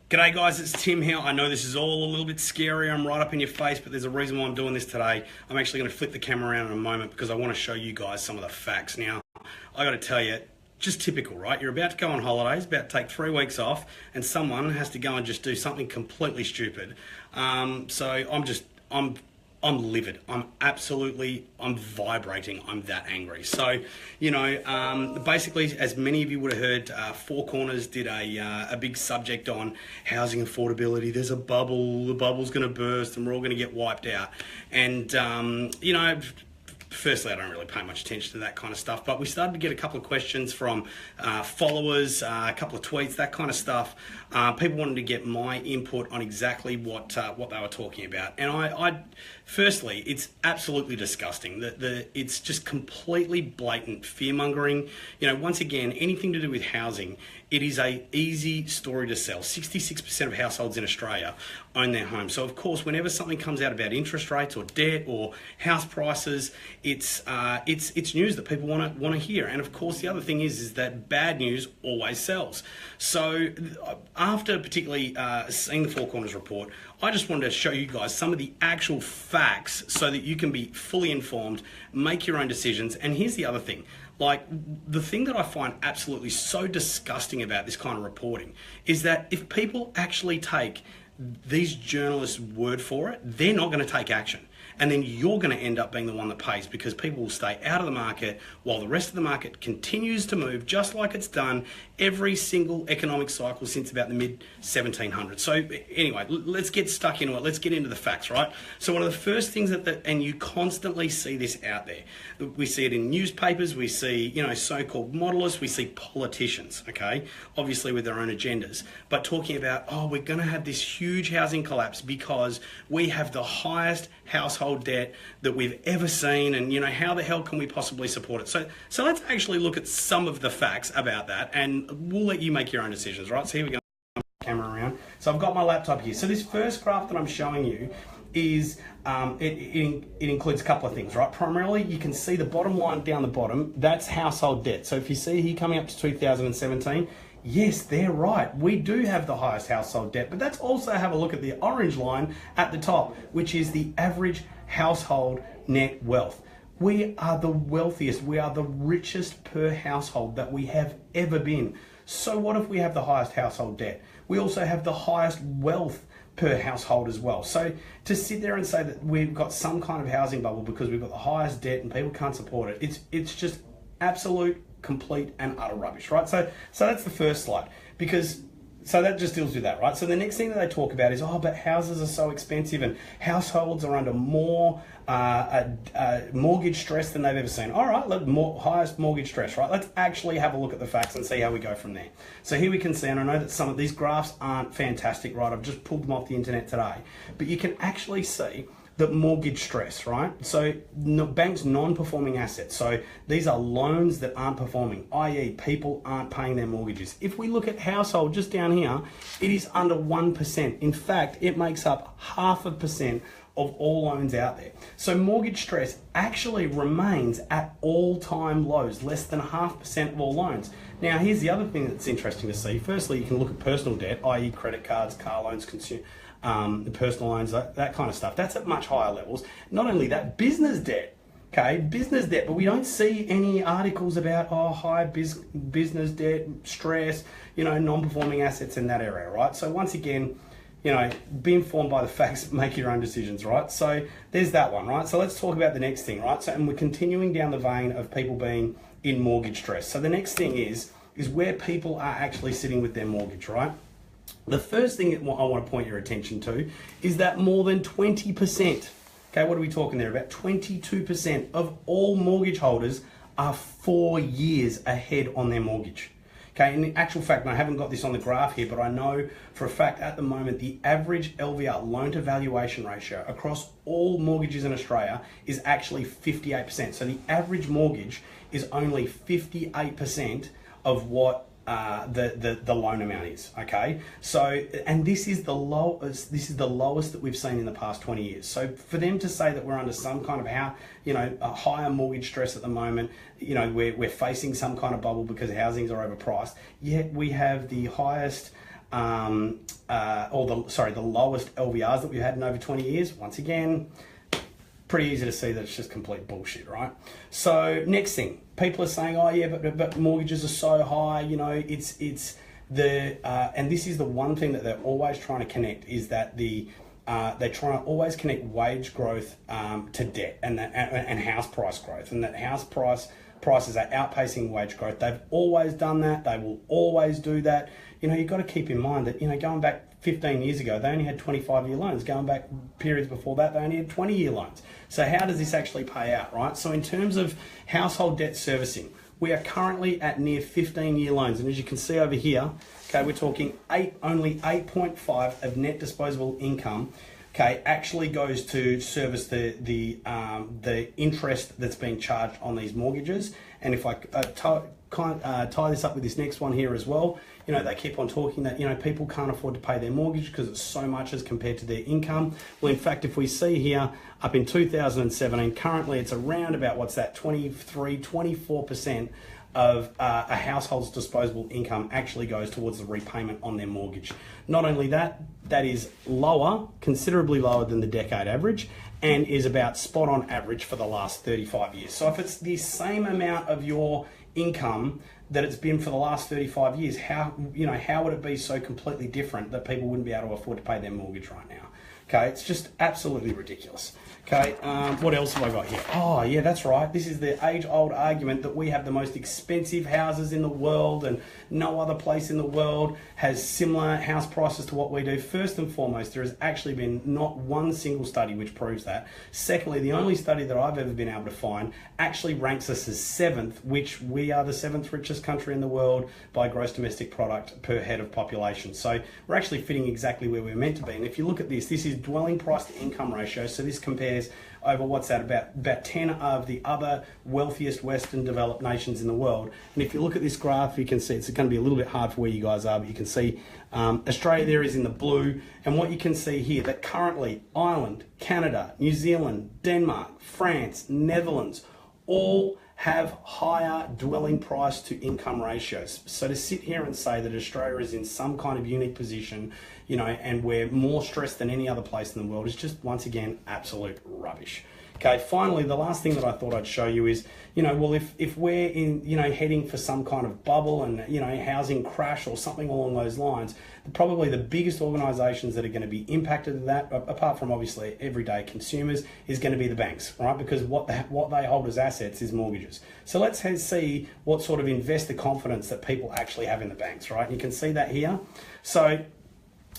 G'day guys, it's Tim here. I know this is all a little bit scary, I'm right up in your face, but there's a reason why I'm doing this today. I'm actually going to flip the camera around in a moment because I want to show you guys some of the facts. Now, I got to tell you, just typical, right? You're about to go on holidays, about to take 3 weeks off, and someone has to go and just do something completely stupid. I'm livid. I'm vibrating. I'm that angry. So, basically, as many of you would have heard, Four Corners did a big subject on housing affordability. There's a bubble, the bubble's going to burst and we're all going to get wiped out. And, firstly, I don't really pay much attention to that kind of stuff, but we started to get a couple of questions from followers, a couple of tweets, that kind of stuff. People wanted to get my input on exactly what they were talking about. And I firstly, it's absolutely disgusting. It's just completely blatant fear-mongering. Once again, anything to do with housing, it is a easy story to sell. 66% of households in Australia own their home. So of course, whenever something comes out about interest rates or debt or house prices, it's news that people want to hear. And of course, the other thing is that bad news always sells. So after particularly seeing the Four Corners report, I just wanted to show you guys some of the actual facts so that you can be fully informed, make your own decisions. And here's the other thing. Like, the thing that I find absolutely so disgusting about this kind of reporting is that if people actually take these journalists' word for it, they're not going to take action. And then you're going to end up being the one that pays because people will stay out of the market while the rest of the market continues to move just like it's done every single economic cycle since about the mid-1700s. So anyway, let's get stuck into it. Let's get into the facts, right? So one of the first things and you constantly see this out there. We see it in newspapers. We see, so-called modelists. We see politicians, okay, obviously with their own agendas, but talking about, we're going to have this huge housing collapse because we have the highest household debt that we've ever seen, and how the hell can we possibly support it? So let's actually look at some of the facts about that, and we'll let you make your own decisions, right? So here we go. Camera around. So I've got my laptop here. So this first graph that I'm showing you is it includes a couple of things, right? Primarily, you can see the bottom line down the bottom. That's household debt. So if you see here coming up to 2017. Yes, they're right. We do have the highest household debt, but let's also have a look at the orange line at the top, which is the average household net wealth. We are the wealthiest. We are the richest per household that we have ever been. So what if we have the highest household debt? We also have the highest wealth per household as well. So to sit there and say that we've got some kind of housing bubble because we've got the highest debt and people can't support it, it's just absolute, complete and utter rubbish, right? So that's the first slide, so that just deals with that, right? So the next thing that they talk about is, but houses are so expensive and households are under more mortgage stress than they've ever seen. All right, highest mortgage stress, right? Let's actually have a look at the facts and see how we go from there. So here we can see, and I know that some of these graphs aren't fantastic, right? I've just pulled them off the internet today, but you can actually see the mortgage stress, right? So banks' non-performing assets. So these are loans that aren't performing, i.e. people aren't paying their mortgages. If we look at household just down here, it is under 1%. In fact, it makes up 0.5% of all loans out there. So mortgage stress actually remains at all-time lows, less than 0.5% of all loans. Now, here's the other thing that's interesting to see. Firstly, you can look at personal debt, i.e. credit cards, car loans, personal loans, that kind of stuff. That's at much higher levels. Not only that, business debt. Okay, business debt, but we don't see any articles about high business debt, stress, non-performing assets in that area, right? So once again, be informed by the facts, make your own decisions, right? So there's that one, right? So let's talk about the next thing, right? So, and we're continuing down the vein of people being in mortgage stress. So the next thing is where people are actually sitting with their mortgage, right? The first thing that I want to point your attention to is that more than 20%, okay, what are we talking there? About 22% of all mortgage holders are 4 years ahead on their mortgage. Okay, in actual fact, and I haven't got this on the graph here, but I know for a fact at the moment, the average LVR, loan to valuation ratio, across all mortgages in Australia is actually 58%. So the average mortgage is only 58% of what the loan amount is, okay? So, and this is the lowest that we've seen in the past 20 years. So for them to say that we're under some kind of a higher mortgage stress at the moment, we're facing some kind of bubble because housings are overpriced, yet we have the highest the lowest LVRs that we've had in over 20 years. Once again, pretty easy to see that it's just complete bullshit, right? So next thing, people are saying, oh yeah, but mortgages are so high, you know, it's the and this is the one thing that they're always trying to connect, is that they're trying to always connect wage growth to debt and house price growth, and that house prices are outpacing wage growth. They've always done that. They will always do that. You know, you've got to keep in mind that, you know, going back 15 years ago, they only had 25-year loans. Going back periods before that, they only had 20-year loans. So how does this actually pay out, right? So in terms of household debt servicing, we are currently at near 15-year loans. And as you can see over here, okay, we're talking only 8.5 of net disposable income, okay, actually goes to service the interest that's being charged on these mortgages. And if I tie this up with this next one here as well, you know, they keep on talking that, you know, people can't afford to pay their mortgage because it's so much as compared to their income. Well, in fact, if we see here, up in 2017, currently it's around about, what's that, 24% of a household's disposable income actually goes towards the repayment on their mortgage. Not only that, that is lower, considerably lower than the decade average, and is about spot on average for the last 35 years. So if it's the same amount of your income that it's been for the last 35 years, how would it be so completely different that people wouldn't be able to afford to pay their mortgage right now? Okay, it's just absolutely ridiculous. Okay, what else have I got here? Oh, yeah, that's right. This is the age-old argument that we have the most expensive houses in the world and no other place in the world has similar house prices to what we do. First and foremost, there has actually been not one single study which proves that. Secondly, the only study that I've ever been able to find actually ranks us as 7th, which we are the 7th richest country in the world by gross domestic product per head of population. So we're actually fitting exactly where we're meant to be. And if you look at this is dwelling price to income ratio. So this compares over, what's that, about 10 of the other wealthiest Western developed nations in the world. And if you look at this graph, you can see it's going to be a little bit hard for where you guys are, but you can see Australia there is in the blue. And what you can see here, that currently Ireland, Canada, New Zealand, Denmark, France, Netherlands, all have higher dwelling price to income ratios. So to sit here and say that Australia is in some kind of unique position, you know, and we're more stressed than any other place in the world is just, once again, absolute rubbish. Okay, finally, the last thing that I thought I'd show you is, you know, well, if we're in, you know, heading for some kind of bubble and, you know, housing crash or something along those lines, probably the biggest organisations that are going to be impacted of that, apart from obviously everyday consumers, is going to be the banks, right? Because what they hold as assets is mortgages. So let's see what sort of investor confidence that people actually have in the banks, right? And you can see that here. So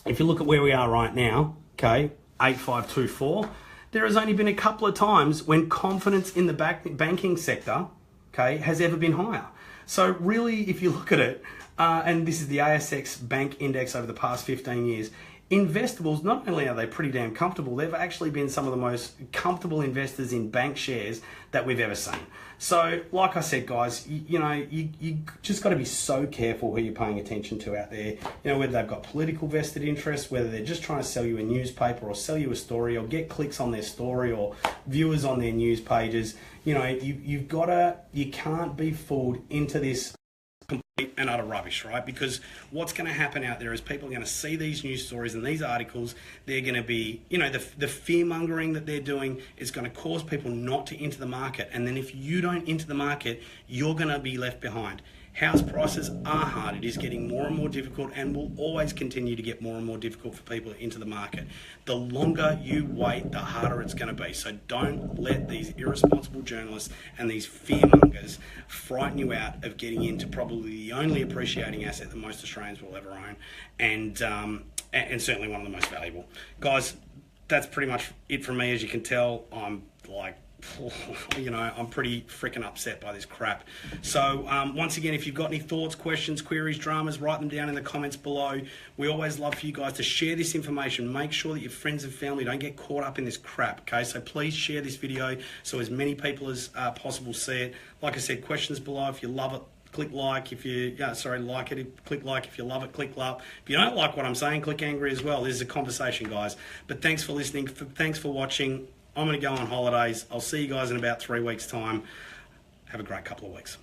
if you look at where we are right now, okay, 8524. There has only been a couple of times when confidence in the banking sector, okay, has ever been higher. So really, if you look at it, and this is the ASX Bank Index over the past 15 years, Investables, not only are they pretty damn comfortable, they've actually been some of the most comfortable investors in bank shares that we've ever seen. So, like I said, guys, you just got to be so careful who you're paying attention to out there. You know, whether they've got political vested interests, whether they're just trying to sell you a newspaper or sell you a story or get clicks on their story or viewers on their news pages. You know, you can't be fooled into this complete and utter rubbish, right? Because what's going to happen out there is people are going to see these news stories and these articles. They're going to be, you know, the fear mongering that they're doing is going to cause people not to enter the market. And then if you don't enter the market, you're going to be left behind. House prices are hard. It is getting more and more difficult and will always continue to get more and more difficult for people to enter the market. The longer you wait, the harder it's going to be. So don't let these irresponsible journalists and these fearmongers frighten you out of getting into probably the only appreciating asset that most Australians will ever own, and certainly one of the most valuable. Guys, that's pretty much it from me. As you can tell, I'm pretty freaking upset by this crap. So once again, if you've got any thoughts, questions, queries, dramas, write them down in the comments below. We always love for you guys to share this information. Make sure that your friends and family don't get caught up in this crap, okay? So please share this video so as many people as possible see it. Like I said, questions below. If you love it, click like. If you like it, click like. If you love it, click love. If you don't like what I'm saying, click angry as well. This is a conversation, guys. But thanks for listening. Thanks for watching. I'm going to go on holidays. I'll see you guys in about 3 weeks' time. Have a great couple of weeks.